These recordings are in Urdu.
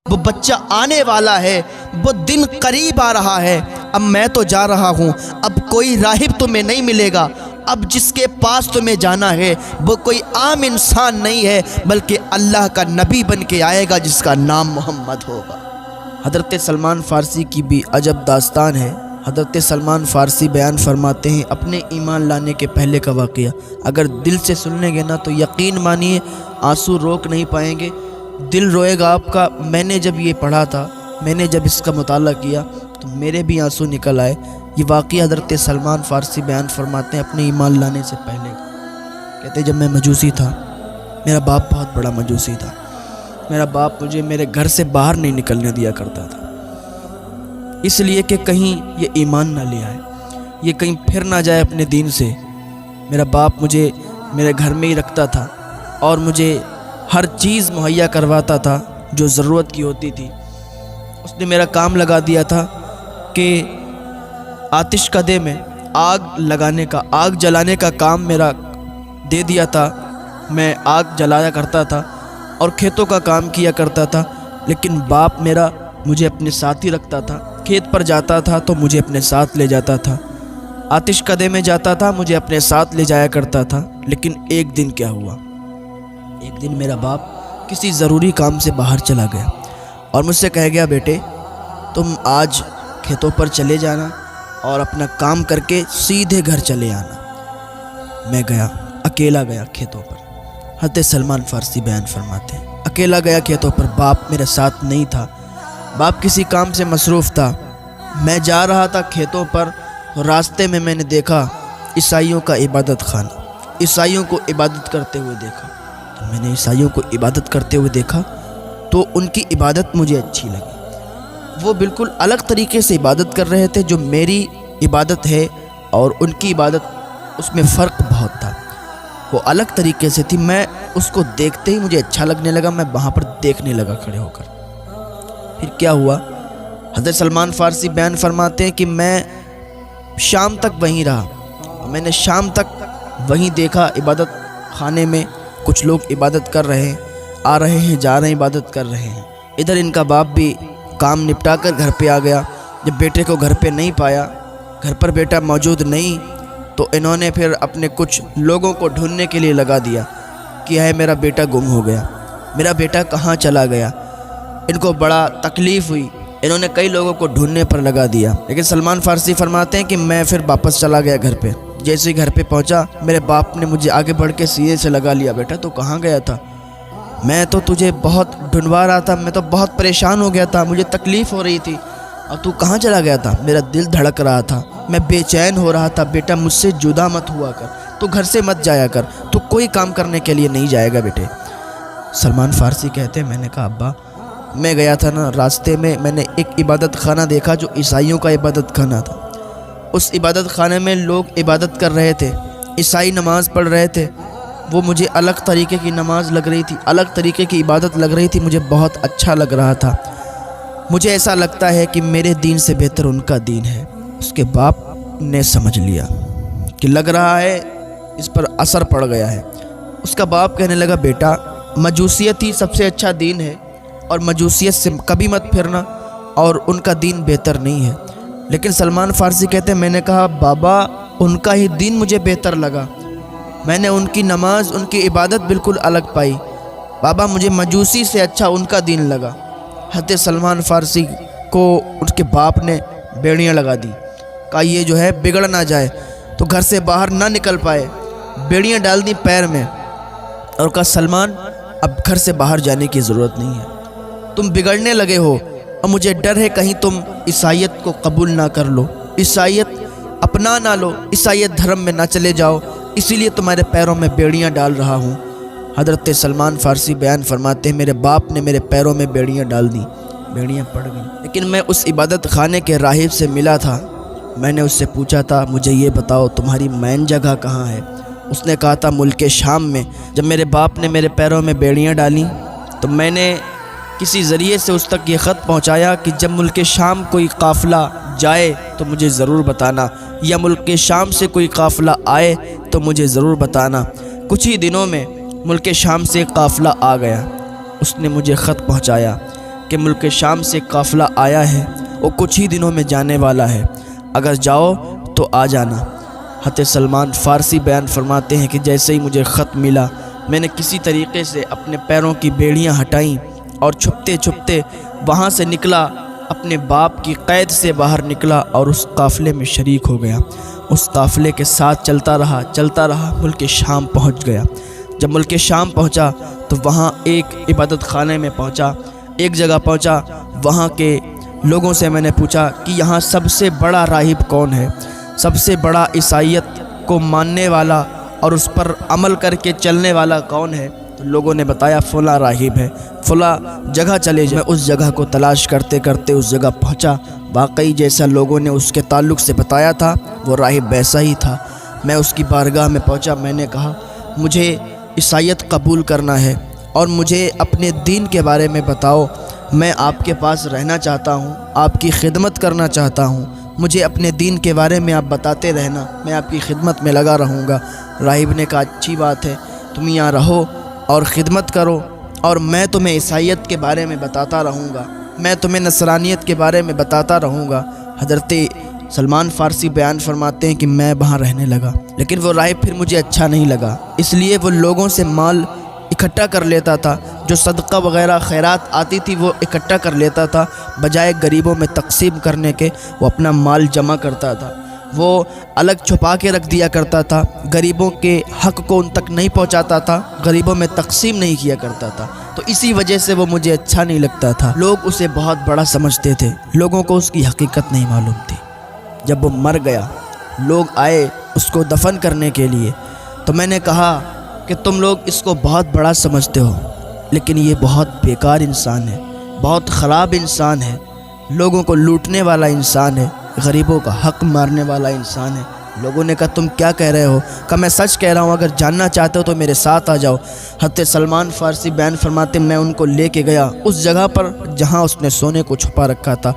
وہ بچہ آنے والا ہے، وہ دن قریب آ رہا ہے، اب میں تو جا رہا ہوں، اب کوئی راہب تمہیں نہیں ملے گا، اب جس کے پاس تمہیں جانا ہے وہ کوئی عام انسان نہیں ہے بلکہ اللہ کا نبی بن کے آئے گا جس کا نام محمد ہوگا۔ حضرت سلمان فارسی کی بھی عجب داستان ہے۔ حضرت سلمان فارسی بیان فرماتے ہیں اپنے ایمان لانے کے پہلے کا واقعہ، اگر دل سے سن لیں گے نا تو یقین مانیے آنسو روک نہیں پائیں گے، دل روئے گا آپ کا۔ میں نے جب یہ پڑھا تھا، میں نے جب اس کا مطالعہ کیا تو میرے بھی آنسو نکل آئے۔ یہ واقعہ حضرت سلمان فارسی بیان فرماتے ہیں اپنے ایمان لانے سے پہلے۔ کہتے جب میں مجوسی تھا، میرا باپ بہت بڑا مجوسی تھا، میرا باپ مجھے میرے گھر سے باہر نہیں نکلنے دیا کرتا تھا، اس لیے کہ کہیں یہ ایمان نہ لے آئے، یہ کہیں پھر نہ جائے اپنے دین سے۔ میرا باپ مجھے میرے گھر میں ہی رکھتا تھا اور مجھے ہر چیز مہیا کرواتا تھا جو ضرورت کی ہوتی تھی۔ اس نے میرا کام لگا دیا تھا کہ آتش کدے میں آگ لگانے کا، آگ جلانے کا کام میرا دے دیا تھا۔ میں آگ جلایا کرتا تھا اور کھیتوں کا کام کیا کرتا تھا، لیکن باپ میرا مجھے اپنے ساتھ ہی رکھتا تھا۔ کھیت پر جاتا تھا تو مجھے اپنے ساتھ لے جاتا تھا، آتش کدے میں جاتا تھا مجھے اپنے ساتھ لے جایا کرتا تھا۔ لیکن ایک دن کیا ہوا، ایک دن میرا باپ کسی ضروری کام سے باہر چلا گیا اور مجھ سے کہہ گیا بیٹے تم آج کھیتوں پر چلے جانا اور اپنا کام کر کے سیدھے گھر چلے آنا۔ میں گیا، اکیلا گیا کھیتوں پر۔ حضرت سلمان فارسی بیان فرماتے ہیں اکیلا گیا کھیتوں پر، باپ میرے ساتھ نہیں تھا، باپ کسی کام سے مصروف تھا۔ میں جا رہا تھا کھیتوں پر، راستے میں میں نے دیکھا عیسائیوں کا عبادت خانہ، عیسائیوں کو عبادت کرتے ہوئے دیکھا۔ تو میں نے عیسائیوں کو عبادت کرتے ہوئے دیکھا تو ان کی عبادت مجھے اچھی لگی۔ وہ بالکل الگ طریقے سے عبادت کر رہے تھے، جو میری عبادت ہے اور ان کی عبادت، اس میں فرق بہت تھا، وہ الگ طریقے سے تھی۔ میں اس کو دیکھتے ہی مجھے اچھا لگنے لگا، میں وہاں پر دیکھنے لگا کھڑے ہو کر۔ پھر کیا ہوا، حضرت سلمان فارسی بیان فرماتے ہیں کہ میں شام تک وہیں رہا، میں نے شام تک وہیں دیکھا عبادت خانے میں کچھ لوگ عبادت کر رہے ہیں، آ رہے ہیں جا رہے ہیں، عبادت کر رہے ہیں۔ ادھر ان کا باپ بھی کام نپٹا کر گھر پہ آ گیا۔ جب بیٹے کو گھر پہ نہیں پایا، گھر پر بیٹا موجود نہیں، تو انہوں نے پھر اپنے کچھ لوگوں کو ڈھونڈنے کے لیے لگا دیا کہ ہے میرا بیٹا گم ہو گیا، میرا بیٹا کہاں چلا گیا۔ ان کو بڑا تکلیف ہوئی، انہوں نے کئی لوگوں کو ڈھونڈنے پر لگا دیا۔ لیکن سلمان فارسی فرماتے ہیں کہ میں پھر واپس چلا گیا گھر پہ۔ جیسے ہی گھر پہ پہنچا، میرے باپ نے مجھے آگے بڑھ کے سینے سے لگا لیا، بیٹا تو کہاں گیا تھا؟ میں تو تجھے بہت ڈھونڈوا رہا تھا، میں تو بہت پریشان ہو گیا تھا، مجھے تکلیف ہو رہی تھی، اور تو کہاں چلا گیا تھا؟ میرا دل دھڑک رہا تھا، میں بے چین ہو رہا تھا، بیٹا مجھ سے جدا مت ہوا کر، تو گھر سے مت جایا کر، تو کوئی کام کرنے کے لیے نہیں جائے گا بیٹے۔ سلمان فارسی کہتے ہیں میں نے کہا ابا میں گیا تھا نا، راستے میں میں نے ایک عبادت خانہ دیکھا جو عیسائیوں کا عبادت خانہ تھا۔ اس عبادت خانے میں لوگ عبادت کر رہے تھے، عیسائی نماز پڑھ رہے تھے، وہ مجھے الگ طریقے کی نماز لگ رہی تھی، الگ طریقے کی عبادت لگ رہی تھی، مجھے بہت اچھا لگ رہا تھا۔ مجھے ایسا لگتا ہے کہ میرے دین سے بہتر ان کا دین ہے۔ اس کے باپ نے سمجھ لیا کہ لگ رہا ہے اس پر اثر پڑ گیا ہے۔ اس کا باپ کہنے لگا بیٹا مجوسیت ہی سب سے اچھا دین ہے، اور مجوسیت سے کبھی مت پھرنا، اور ان کا دین بہتر نہیں ہے۔ لیکن سلمان فارسی کہتے ہیں میں نے کہا بابا ان کا ہی دین مجھے بہتر لگا، میں نے ان کی نماز، ان کی عبادت بالکل الگ پائی، بابا مجھے مجوسی سے اچھا ان کا دین لگا۔ حضرت سلمان فارسی کو اس کے باپ نے بیڑیاں لگا دی، کہا یہ جو ہے بگڑ نہ جائے تو گھر سے باہر نہ نکل پائے، بیڑیاں ڈال دی پیر میں، اور کہا سلمان اب گھر سے باہر جانے کی ضرورت نہیں ہے، تم بگڑنے لگے ہو اور مجھے ڈر ہے کہیں تم عیسائیت کو قبول نہ کر لو، عیسائیت اپنا نہ لو، عیسائیت دھرم میں نہ چلے جاؤ، اسی لیے تمہارے پیروں میں بیڑیاں ڈال رہا ہوں۔ حضرت سلمان فارسی بیان فرماتے ہیں میرے باپ نے میرے پیروں میں بیڑیاں ڈال دیں، بیڑیاں پڑ گئیں۔ لیکن میں اس عبادت خانے کے راہب سے ملا تھا، میں نے اس سے پوچھا تھا مجھے یہ بتاؤ تمہاری مین جگہ کہاں ہے؟ اس نے کہا تھا ملک شام میں۔ جب میرے باپ نے میرے پیروں میں بیڑیاں ڈالیں تو میں نے کسی ذریعے سے اس تک یہ خط پہنچایا کہ جب ملک شام کوئی قافلہ جائے تو مجھے ضرور بتانا، یا ملک شام سے کوئی قافلہ آئے تو مجھے ضرور بتانا۔ کچھ ہی دنوں میں ملک شام سے قافلہ آ گیا، اس نے مجھے خط پہنچایا کہ ملک شام سے قافلہ آیا ہے، وہ کچھ ہی دنوں میں جانے والا ہے، اگر جاؤ تو آ جانا۔ حضرت سلمان فارسی بیان فرماتے ہیں کہ جیسے ہی مجھے خط ملا، میں نے کسی طریقے سے اپنے پیروں کی بیڑیاں ہٹائیں اور چھپتے چھپتے وہاں سے نکلا، اپنے باپ کی قید سے باہر نکلا اور اس قافلے میں شریک ہو گیا۔ اس قافلے کے ساتھ چلتا رہا، ملک شام پہنچ گیا۔ جب ملک شام پہنچا تو وہاں ایک عبادت خانے میں پہنچا، ایک جگہ پہنچا، وہاں کے لوگوں سے میں نے پوچھا کہ یہاں سب سے بڑا راہب کون ہے، سب سے بڑا عیسائیت کو ماننے والا اور اس پر عمل کر کے چلنے والا کون ہے؟ تو لوگوں نے بتایا فلاں راہب ہے، فلاں جگہ چلے جائیں۔ میں اس جگہ کو تلاش کرتے کرتے اس جگہ پہنچا، واقعی جیسا لوگوں نے اس کے تعلق سے بتایا تھا وہ راہب ویسا ہی تھا۔ میں اس کی بارگاہ میں پہنچا، میں نے کہا مجھے عیسائیت قبول کرنا ہے اور مجھے اپنے دین کے بارے میں بتاؤ، میں آپ کے پاس رہنا چاہتا ہوں، آپ کی خدمت کرنا چاہتا ہوں، مجھے اپنے دین کے بارے میں آپ بتاتے رہنا، میں آپ کی خدمت میں لگا رہوں گا۔ راہب نے کہا اچھی بات ہے، تم یہاں رہو اور خدمت کرو اور میں تمہیں عیسائیت کے بارے میں بتاتا رہوں گا، میں تمہیں نصرانیت کے بارے میں بتاتا رہوں گا۔ حضرت سلمان فارسی بیان فرماتے ہیں کہ میں وہاں رہنے لگا، لیکن وہ راہب پھر مجھے اچھا نہیں لگا، اس لیے وہ لوگوں سے مال اکٹھا کر لیتا تھا، جو صدقہ وغیرہ خیرات آتی تھی وہ اکٹھا کر لیتا تھا، بجائے غریبوں میں تقسیم کرنے کے وہ اپنا مال جمع کرتا تھا، وہ الگ چھپا کے رکھ دیا کرتا تھا، غریبوں کے حق کو ان تک نہیں پہنچاتا تھا، غریبوں میں تقسیم نہیں کیا کرتا تھا، تو اسی وجہ سے وہ مجھے اچھا نہیں لگتا تھا۔ لوگ اسے بہت بڑا سمجھتے تھے، لوگوں کو اس کی حقیقت نہیں معلوم تھی۔ جب وہ مر گیا، لوگ آئے اس کو دفن کرنے کے لیے، تو میں نے کہا کہ تم لوگ اس کو بہت بڑا سمجھتے ہو، لیکن یہ بہت بیکار انسان ہے، بہت خراب انسان ہے، لوگوں کو لوٹنے والا انسان ہے، غریبوں کا حق مارنے والا انسان ہے۔ لوگوں نے کہا تم کیا کہہ رہے ہو؟ کہا میں سچ کہہ رہا ہوں، اگر جاننا چاہتے ہو تو میرے ساتھ آ جاؤ۔ حضرت سلمان فارسی بیان فرماتے میں ان کو لے کے گیا اس جگہ پر جہاں اس نے سونے کو چھپا رکھا تھا،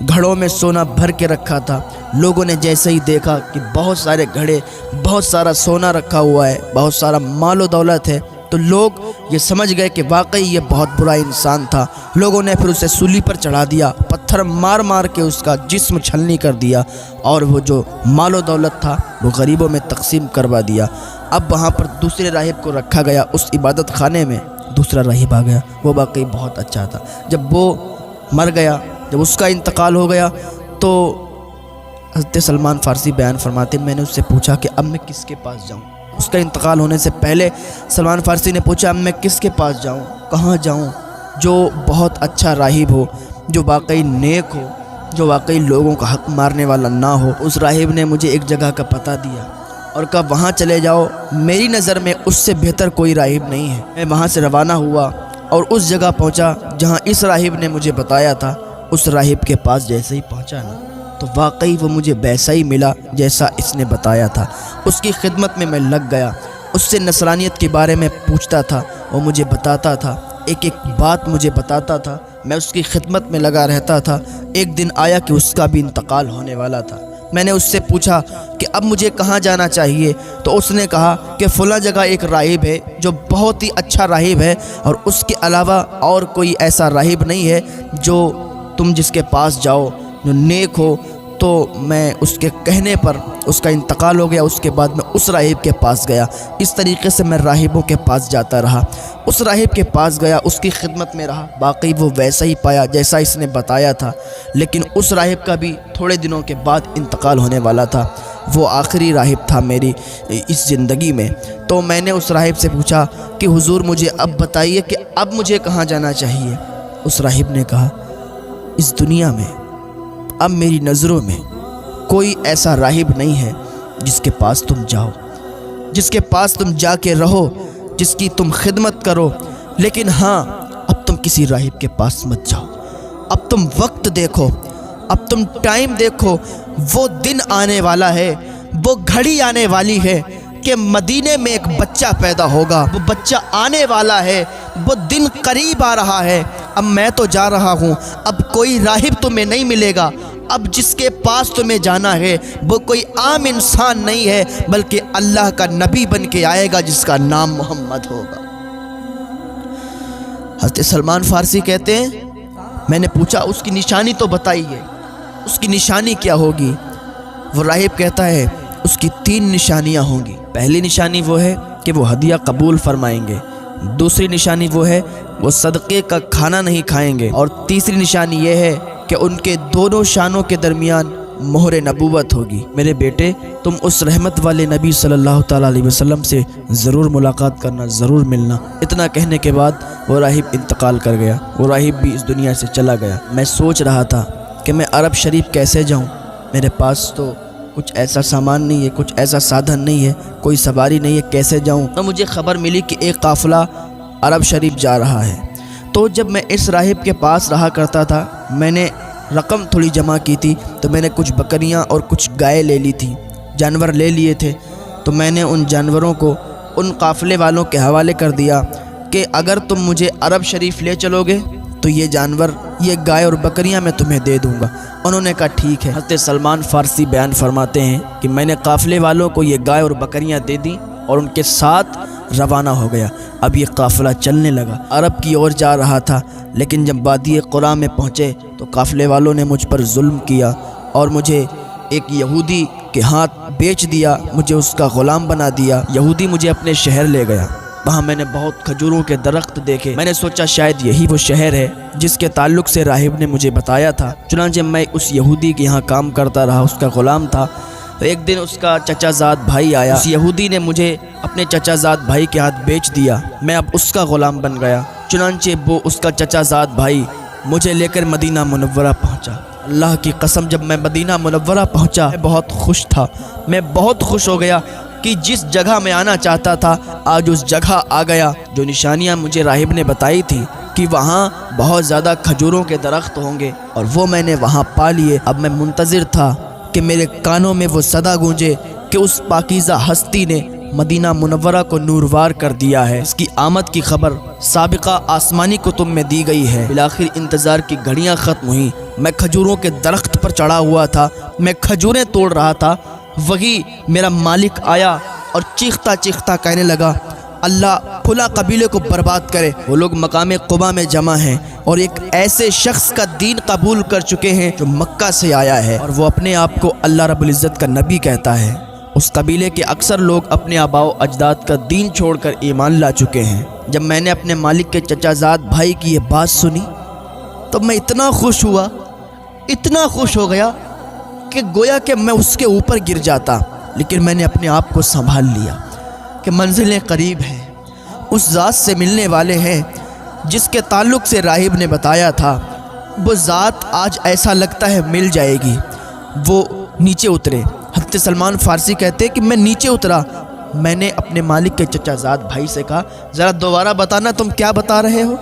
گھڑوں میں سونا بھر کے رکھا تھا۔ لوگوں نے جیسے ہی دیکھا کہ بہت سارے گھڑے، بہت سارا سونا رکھا ہوا ہے، بہت سارا مال و دولت ہے، تو لوگ یہ سمجھ گئے کہ واقعی یہ بہت برا انسان تھا۔ لوگوں نے پھر اسے سولی پر چڑھا دیا، پتھر مار مار کے اس کا جسم چھلنی کر دیا، اور وہ جو مال و دولت تھا وہ غریبوں میں تقسیم کروا دیا۔ اب وہاں پر دوسرے راہب کو رکھا گیا، اس عبادت خانے میں دوسرا راہب آ گیا، وہ واقعی بہت اچھا تھا۔ جب وہ مر گیا، جب اس کا انتقال ہو گیا، تو حضرت سلمان فارسی بیان فرماتے میں نے اس سے پوچھا کہ اب میں کس کے پاس جاؤں؟ اس کا انتقال ہونے سے پہلے سلمان فارسی نے پوچھا اب میں کس کے پاس جاؤں، کہاں جاؤں جو بہت اچھا راہب ہو، جو واقعی نیک ہو، جو واقعی لوگوں کا حق مارنے والا نہ ہو۔ اس راہب نے مجھے ایک جگہ کا پتہ دیا اور کہا وہاں چلے جاؤ، میری نظر میں اس سے بہتر کوئی راہب نہیں ہے۔ میں وہاں سے روانہ ہوا اور اس جگہ پہنچا جہاں اس راہب نے مجھے بتایا تھا۔ اس راہب کے پاس جیسے ہی پہنچا نا، تو واقعی وہ مجھے ویسا ہی ملا جیسا اس نے بتایا تھا۔ اس کی خدمت میں لگ گیا، اس سے نصرانیت کے بارے میں پوچھتا تھا، وہ مجھے بتاتا تھا، ایک ایک بات مجھے بتاتا تھا، میں اس کی خدمت میں لگا رہتا تھا۔ ایک دن آیا کہ اس کا بھی انتقال ہونے والا تھا۔ میں نے اس سے پوچھا کہ اب مجھے کہاں جانا چاہیے، تو اس نے کہا کہ فلاں جگہ ایک راہب ہے جو بہت ہی اچھا راہب ہے، اور اس کے علاوہ اور کوئی ایسا راہب نہیں ہے جو تم جس کے پاس جاؤ جو نیک ہو۔ تو میں اس کے کہنے پر اس کا انتقال ہو گیا، اس کے بعد میں اس راہب کے پاس گیا۔ اس طریقے سے میں راہبوں کے پاس جاتا رہا، اس راہب کے پاس گیا، اس کی خدمت میں رہا، باقی وہ ویسا ہی پایا جیسا اس نے بتایا تھا، لیکن اس راہب کا بھی تھوڑے دنوں کے بعد انتقال ہونے والا تھا۔ وہ آخری راہب تھا میری اس زندگی میں۔ تو میں نے اس راہب سے پوچھا کہ حضور مجھے اب بتائیے کہ اب مجھے کہاں جانا چاہیے۔ اس راہب نے کہا اس دنیا میں اب میری نظروں میں کوئی ایسا راہب نہیں ہے جس کے پاس تم جاؤ، جس کے پاس تم جا کے رہو، جس کی تم خدمت کرو، لیکن ہاں اب تم کسی راہب کے پاس مت جاؤ۔ اب تم وقت دیکھو، اب تم ٹائم دیکھو، وہ دن آنے والا ہے، وہ گھڑی آنے والی ہے کہ مدینے میں ایک بچہ پیدا ہوگا، وہ بچہ آنے والا ہے، وہ دن قریب آ رہا ہے۔ اب میں تو جا رہا ہوں، اب کوئی راہب تمہیں نہیں ملے گا، اب جس کے پاس تمہیں جانا ہے وہ کوئی عام انسان نہیں ہے بلکہ اللہ کا نبی بن کے آئے گا جس کا نام محمد ہوگا۔ حضرت سلمان فارسی کہتے ہیں میں نے پوچھا اس کی نشانی تو بتائیے، اس کی نشانی کیا ہوگی؟ وہ راہب کہتا ہے اس کی 3 نشانیاں ہوں گی۔ پہلی نشانی وہ ہے کہ وہ ہدیہ قبول فرمائیں گے، دوسری نشانی وہ ہے وہ صدقے کا کھانا نہیں کھائیں گے، اور تیسری نشانی یہ ہے کہ ان کے دونوں شانوں کے درمیان مہر نبوت ہوگی۔ میرے بیٹے، تم اس رحمت والے نبی صلی اللہ تعالیٰ علیہ وسلم سے ضرور ملاقات کرنا، ضرور ملنا۔ اتنا کہنے کے بعد وہ راہب انتقال کر گیا، وہ راہب بھی اس دنیا سے چلا گیا۔ میں سوچ رہا تھا کہ میں عرب شریف کیسے جاؤں، میرے پاس تو کچھ ایسا سامان نہیں ہے، کچھ ایسا سادھن نہیں ہے، کوئی سواری نہیں ہے، کیسے جاؤں؟ تو مجھے خبر ملی کہ ایک قافلہ عرب شریف جا رہا ہے۔ تو جب میں اس راہب کے پاس رہا کرتا تھا، میں نے رقم تھوڑی جمع کی تھی، تو میں نے کچھ بکریاں اور کچھ گائے لے لی تھی، جانور لے لیے تھے۔ تو میں نے ان جانوروں کو ان قافلے والوں کے حوالے کر دیا کہ اگر تم مجھے عرب شریف لے چلو گے تو یہ جانور، یہ گائے اور بکریاں میں تمہیں دے دوں گا۔ انہوں نے کہا ٹھیک ہے۔ حضرت سلمان فارسی بیان فرماتے ہیں کہ میں نے قافلے والوں کو یہ گائے اور بکریاں دے دیں اور ان کے ساتھ روانہ ہو گیا۔ اب یہ قافلہ چلنے لگا، عرب کی اور جا رہا تھا، لیکن جب وادی قرا میں پہنچے تو قافلے والوں نے مجھ پر ظلم کیا اور مجھے ایک یہودی کے ہاتھ بیچ دیا، مجھے اس کا غلام بنا دیا۔ یہودی مجھے اپنے شہر لے گیا، وہاں میں نے بہت کھجوروں کے درخت دیکھے۔ میں نے سوچا شاید یہی وہ شہر ہے جس کے تعلق سے راہب نے مجھے بتایا تھا۔ چنانچہ میں اس یہودی کے یہاں کام کرتا رہا، اس کا غلام تھا۔ تو ایک دن اس کا چچا زاد بھائی آیا، اس یہودی نے مجھے اپنے چچا زاد بھائی کے ہاتھ بیچ دیا، میں اب اس کا غلام بن گیا۔ چنانچہ وہ اس کا چچا زاد بھائی مجھے لے کر مدینہ منورہ پہنچا۔ اللہ کی قسم جب میں مدینہ منورہ پہنچا میں بہت خوش تھا، میں بہت خوش ہو گیا کہ جس جگہ میں آنا چاہتا تھا آج اس جگہ آ گیا۔ جو نشانیاں مجھے راہب نے بتائی تھی کہ وہاں بہت زیادہ کھجوروں کے درخت ہوں گے اور وہ میں نے وہاں پا لیے۔ اب میں منتظر تھا کہ میرے کانوں میں وہ صدا گونجے کہ اس پاکیزہ ہستی نے مدینہ منورہ کو نوروار کر دیا ہے، اس کی آمد کی خبر سابقہ آسمانی کتب میں دی گئی ہے۔ بالآخر انتظار کی گھڑیاں ختم ہوئیں، میں کھجوروں کے درخت پر چڑھا ہوا تھا، میں کھجوریں توڑ رہا تھا، وہی میرا مالک آیا اور چیختا چیختا کہنے لگا اللہ فلاں قبیلے کو برباد کرے۔ وہ لوگ مقام قبا میں جمع ہیں اور ایک ایسے شخص کا دین قبول کر چکے ہیں جو مکہ سے آیا ہے اور وہ اپنے آپ کو اللہ رب العزت کا نبی کہتا ہے۔ اس قبیلے کے اکثر لوگ اپنے آباء و اجداد کا دین چھوڑ کر ایمان لا چکے ہیں۔ جب میں نے اپنے مالک کے چچا زاد بھائی کی یہ بات سنی تو میں اتنا خوش ہوا، اتنا خوش ہو گیا کہ گویا کہ میں اس کے اوپر گر جاتا، لیکن میں نے اپنے آپ کو سنبھال لیا کہ منزلیں قریب ہیں، اس ذات سے ملنے والے ہیں جس کے تعلق سے راہب نے بتایا تھا۔ وہ ذات آج ایسا لگتا ہے مل جائے گی۔ وہ نیچے اترے۔ حضرت سلمان فارسی کہتے کہ میں نیچے اترا، میں نے اپنے مالک کے چچا زاد بھائی سے کہا ذرا دوبارہ بتانا تم کیا بتا رہے ہو۔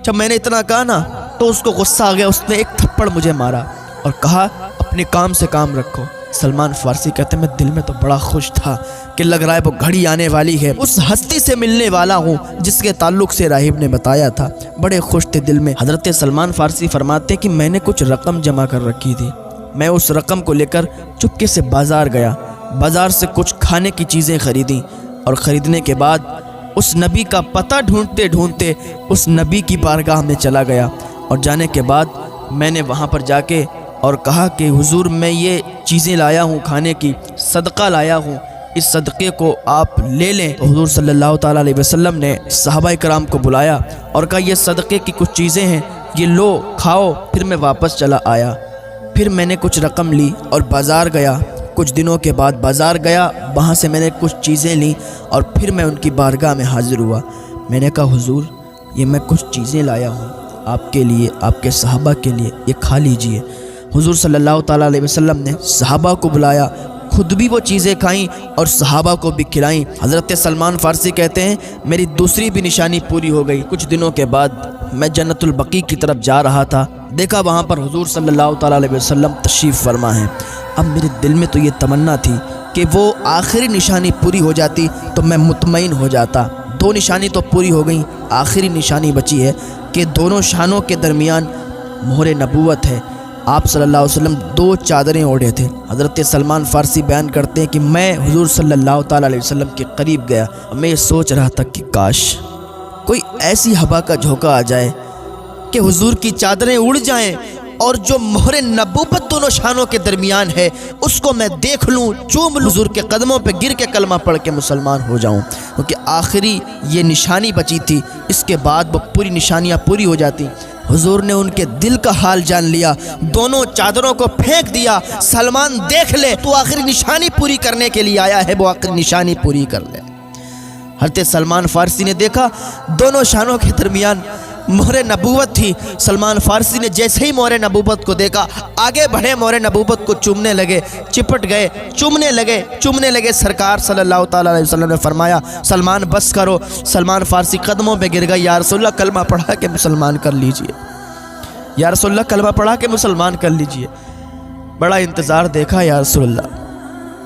جب میں نے اتنا کہا نا تو اس کو غصہ آ گیا، اس نے ایک تھپڑ مجھے مارا اور کہا اپنے کام سے کام رکھو۔ سلمان فارسی کہتے ہیں میں دل میں تو بڑا خوش تھا کہ لگ رہا ہے وہ گھڑی آنے والی ہے، اس ہستی سے ملنے والا ہوں جس کے تعلق سے راہب نے بتایا تھا۔ بڑے خوش تھے دل میں۔ حضرت سلمان فارسی فرماتے کہ میں نے کچھ رقم جمع کر رکھی تھی، میں اس رقم کو لے کر چپکے سے بازار گیا، بازار سے کچھ کھانے کی چیزیں خریدیں اور خریدنے کے بعد اس نبی کا پتہ ڈھونڈتے ڈھونڈتے اس نبی کی بارگاہ میں چلا گیا اور جانے کے بعد میں نے وہاں پر جا کے اور کہا کہ حضور میں یہ چیزیں لایا ہوں، کھانے کی صدقہ لایا ہوں، اس صدقے کو آپ لے لیں۔ تو حضور صلی اللہ تعالیٰ علیہ وسلم نے صحابہ کرام کو بلایا اور کہا یہ صدقے کی کچھ چیزیں ہیں، یہ لو کھاؤ۔ پھر میں واپس چلا آیا، پھر میں نے کچھ رقم لی اور بازار گیا۔ کچھ دنوں کے بعد بازار گیا، وہاں سے میں نے کچھ چیزیں لیں اور پھر میں ان کی بارگاہ میں حاضر ہوا۔ میں نے کہا حضور یہ میں کچھ چیزیں لایا ہوں آپ کے لیے، آپ کے صحابہ کے لیے، یہ کھا لیجئے۔ حضور صلی اللہ تعالیٰ علیہ وسلم نے صحابہ کو بلایا، خود بھی وہ چیزیں کھائیں اور صحابہ کو بھی کھلائیں۔ حضرت سلمان فارسی کہتے ہیں میری دوسری بھی نشانی پوری ہو گئی۔ کچھ دنوں کے بعد میں جنت البقیع کی طرف جا رہا تھا، دیکھا وہاں پر حضور صلی اللہ تعالیٰ علیہ وسلم تشریف فرما ہیں۔ اب میرے دل میں تو یہ تمنا تھی کہ وہ آخری نشانی پوری ہو جاتی تو میں مطمئن ہو جاتا۔ دو نشانی تو پوری ہو گئیں، آخری نشانی بچی ہے کہ دونوں شانوں کے درمیان مہر نبوت ہے۔ آپ صلی اللہ علیہ وسلم 2 چادریں اوڑھے تھے۔ حضرت سلمان فارسی بیان کرتے ہیں کہ میں حضور صلی اللہ تعالیٰ علیہ وسلم کے قریب گیا اور میں یہ سوچ رہا تھا کہ کاش کوئی ایسی ہوا کا جھونکا آ جائے کہ حضور کی چادریں اڑ جائیں اور جو مہر نبوت دونوں شانوں کے درمیان ہے اس کو میں دیکھ لوں، چوم لوں، حضور کے قدموں پہ گر کے کلمہ پڑھ کے مسلمان ہو جاؤں، کیونکہ آخری یہ نشانی بچی تھی، اس کے بعد وہ پوری نشانیاں پوری ہو جاتی۔ حضور نے ان کے دل کا حال جان لیا، دونوں چادروں کو پھینک دیا، سلمان دیکھ لے، تو آخری نشانی پوری کرنے کے لیے آیا ہے، وہ آخری نشانی پوری کر لے۔ حضرت سلمان فارسی نے دیکھا دونوں شانوں کے درمیان مہر نبوت تھی۔ سلمان فارسی نے جیسے ہی مہر نبوت کو دیکھا آگے بڑھے، مہر نبوت کو چومنے لگے، چپٹ گئے، چومنے لگے۔ سرکار صلی اللہ تعالیٰ علیہ وسلم نے فرمایا سلمان بس کرو۔ سلمان فارسی قدموں پہ گر گیا، یا رسول اللہ کلمہ پڑھا کے مسلمان کر لیجئے، یا رسول اللہ کلمہ پڑھا کے مسلمان کر لیجئے۔ بڑا انتظار دیکھا یا رسول اللہ،